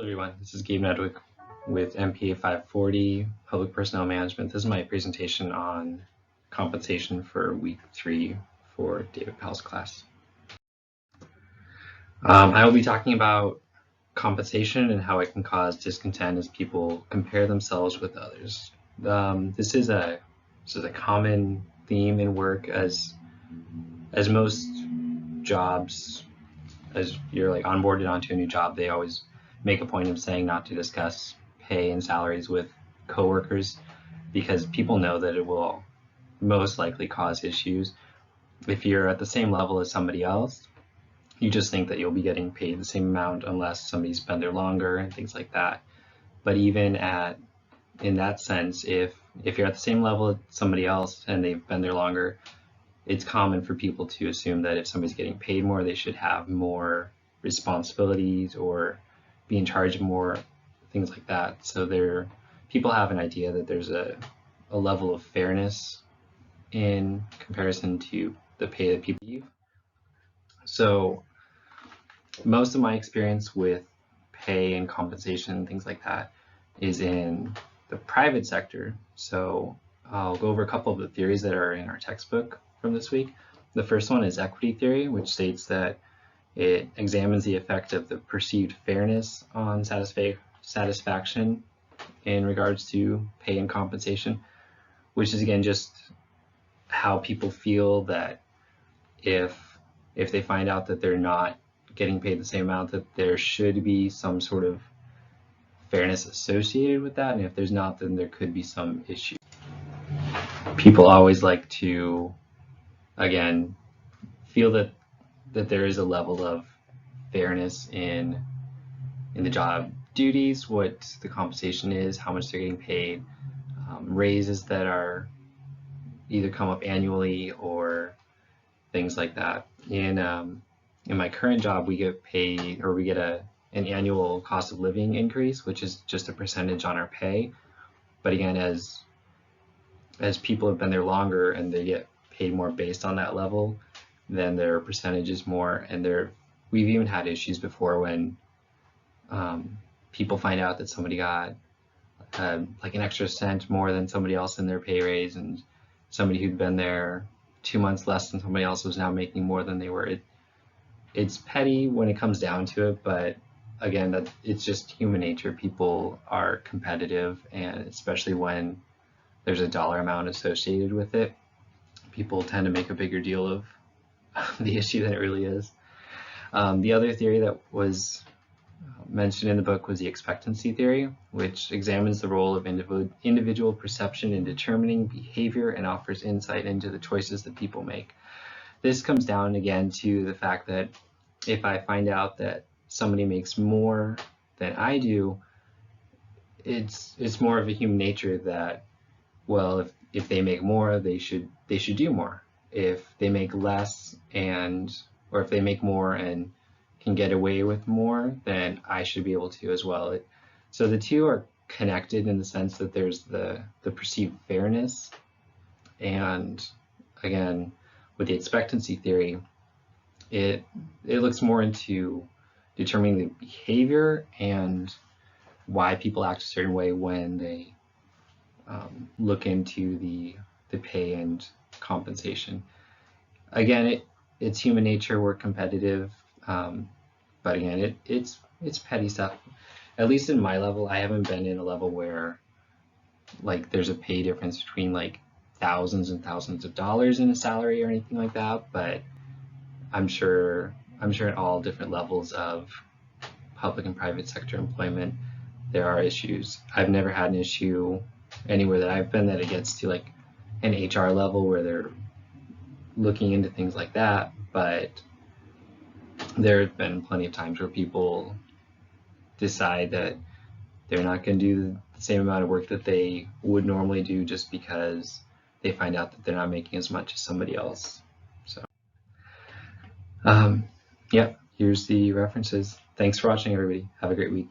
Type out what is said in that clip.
Everyone, this is Gabe Nedwick with MPA 540, Public Personnel Management. This is my presentation on compensation for week 3 for David Powell's class. I will be talking about compensation and how it can cause discontent as people compare themselves with others. This is a common theme in work as most jobs, as you're onboarded onto a new job, they always make a point of saying not to discuss pay and salaries with coworkers because people know that it will most likely cause issues. If you're at the same level as somebody else, you just think that you'll be getting paid the same amount unless somebody's been there longer and things like that. But even in that sense, if you're at the same level as somebody else and they've been there longer, it's common for people to assume that if somebody's getting paid more, they should have more responsibilities or be in charge of more, things like that. So people have an idea that there's a level of fairness in comparison to the pay that people give. So most of my experience with pay and compensation and things like that is in the private sector. So I'll go over a couple of the theories that are in our textbook from this week. The first one is equity theory, which states that it examines the effect of the perceived fairness on satisfaction in regards to pay and compensation, which is again just how people feel that if they find out that they're not getting paid the same amount, that there should be some sort of fairness associated with that, and if there's not, then there could be some issue. People always like to, again, feel that there is a level of fairness in the job duties, what the compensation is, how much they're getting paid, raises that are either come up annually or things like that. In my current job, we get paid, or we get an annual cost of living increase, which is just a percentage on our pay. But again, as people have been there longer and they get paid more based on that level, then their percentage is more. And we've even had issues before when people find out that somebody got like an extra cent more than somebody else in their pay raise, and somebody who'd been there 2 months less than somebody else was now making more than they were. It's petty when it comes down to it, but again, it's just human nature. People are competitive, and especially when there's a dollar amount associated with it, people tend to make a bigger deal of the issue than it really is. The other theory that was mentioned in the book was the expectancy theory, which examines the role of individual perception in determining behavior and offers insight into the choices that people make. This comes down again to the fact that if I find out that somebody makes more than I do, it's more of a human nature that, well, if they make more, they should do more. If they make less or if they make more and can get away with more, then I should be able to as well. So the two are connected in the sense that there's the perceived fairness, and again, with the expectancy theory, it looks more into determining the behavior and why people act a certain way when they look into the pay and compensation. Again, it's human nature. We're competitive, but again, it's petty stuff. At least in my level, I haven't been in a level where there's a pay difference between thousands and thousands of dollars in a salary or anything like that. But I'm sure at all different levels of public and private sector employment, there are issues. I've never had an issue anywhere that I've been that it gets to an HR level where they're looking into things like that, but there have been plenty of times where people decide that they're not going to do the same amount of work that they would normally do just because they find out that they're not making as much as somebody else. So yeah, here's the references. Thanks for watching, everybody. Have a great week.